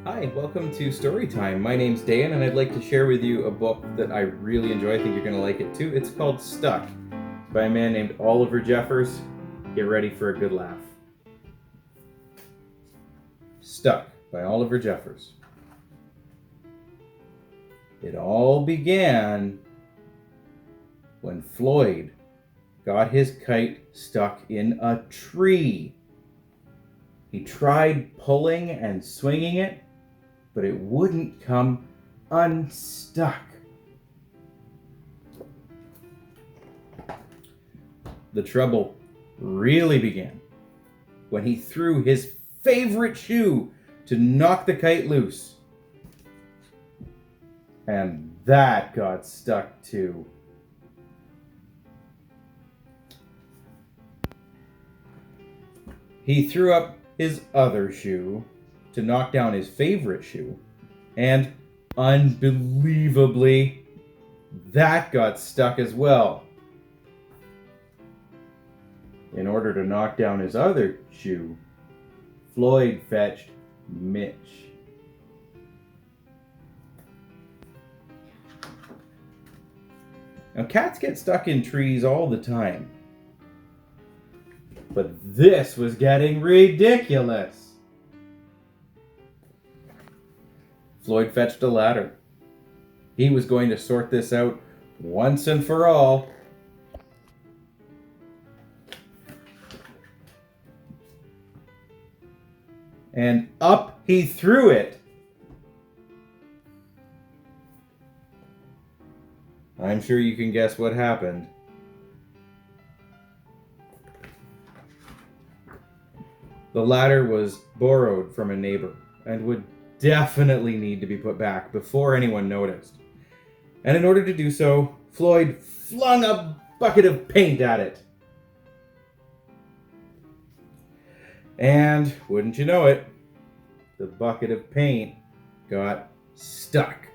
Hi, welcome to Storytime. My name's Dan, and I'd like to share with you a book that I really enjoy. I think you're going to like it too. It's called Stuck. It's by a man named Oliver Jeffers. Get ready for a good laugh. Stuck by Oliver Jeffers. It all began when Floyd got his kite stuck in a tree. He tried pulling and swinging it, but it wouldn't come unstuck. The trouble really began when he threw his favorite shoe to knock the kite loose. And that got stuck too. He threw up his other shoe to knock down his favorite shoe, and unbelievably, that got stuck as well. In order to knock down his other shoe, Floyd fetched Mitch. Now, cats get stuck in trees all the time, but this was getting ridiculous. Floyd fetched a ladder. He was going to sort this out once and for all. And up he threw it. I'm sure you can guess what happened. The ladder was borrowed from a neighbor and would definitely need to be put back before anyone noticed. And in order to do so, Floyd flung a bucket of paint at it. And wouldn't you know it, the bucket of paint got stuck.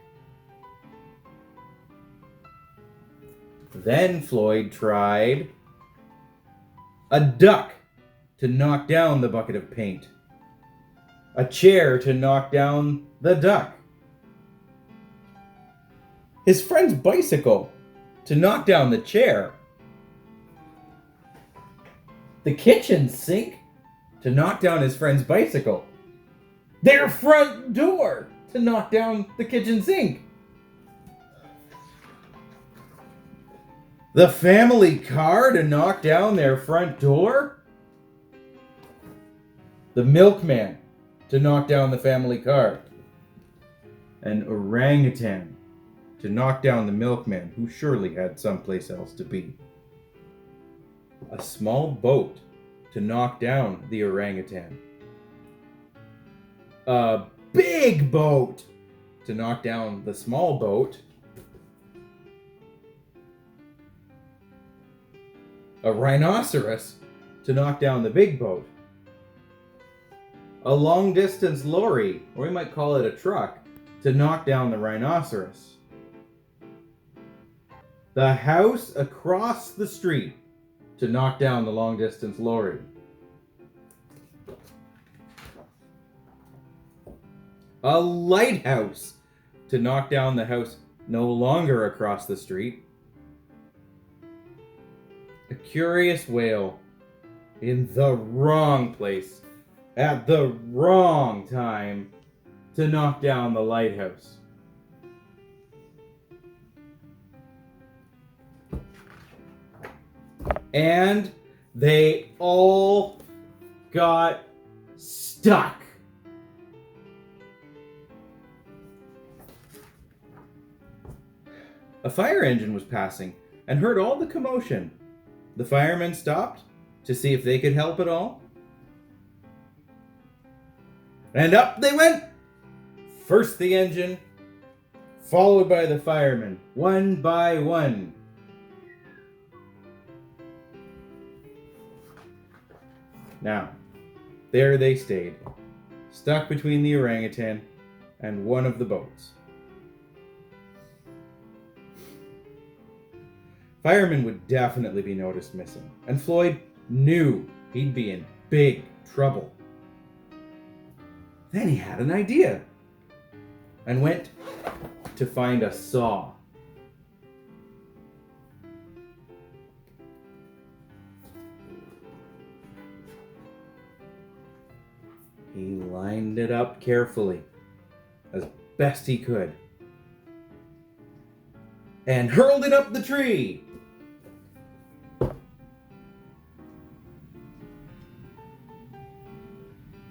Then Floyd tried a duck to knock down the bucket of paint, a chair to knock down the duck, his friend's bicycle to knock down the chair, the kitchen sink to knock down his friend's bicycle, their front door to knock down the kitchen sink, the family car to knock down their front door, the milkman to knock down the family car, an orangutan to knock down the milkman, who surely had someplace else to be, a small boat to knock down the orangutan, a big boat to knock down the small boat, a rhinoceros to knock down the big boat, a long-distance lorry, or we might call it a truck, to knock down the rhinoceros, the house across the street to knock down the long-distance lorry, a lighthouse to knock down the house no longer across the street, a curious whale in the wrong place at the wrong time to knock down the lighthouse. And they all got stuck. A fire engine was passing and heard all the commotion. The firemen stopped to see if they could help at all. And up they went. First the engine, followed by the firemen, one by one. Now, there they stayed, stuck between the orangutan and one of the boats. Firemen would definitely be noticed missing, and Floyd knew he'd be in big trouble. Then he had an idea. and went to find a saw. He lined it up carefully, as best he could, and hurled it up the tree.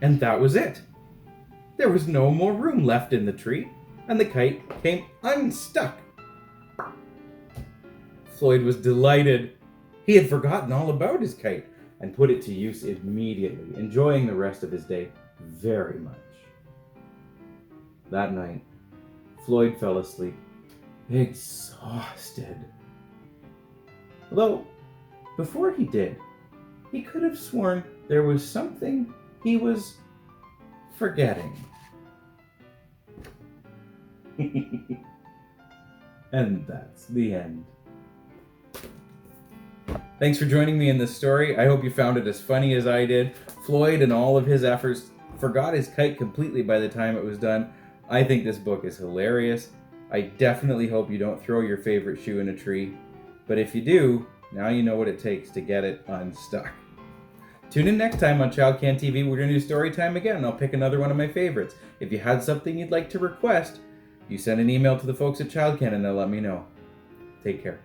And that was it. There was no more room left in the tree, and the kite came unstuck. Floyd was delighted. He had forgotten all about his kite and put it to use immediately, enjoying the rest of his day very much. That night, Floyd fell asleep, exhausted. Although, before he did, he could have sworn there was something he was forgetting. And that's the end. Thanks for joining me in this story. I hope you found it as funny as I did. Floyd and all of his efforts forgot his kite completely by the time it was done. I think this book is hilarious. I definitely hope you don't throw your favorite shoe in a tree. But if you do, now you know what it takes to get it unstuck. Tune in next time on Childcan TV. We're going to do story time again, and I'll pick another one of my favorites. If you had something you'd like to request, you send an email to the folks at Childcan and they'll let me know. Take care.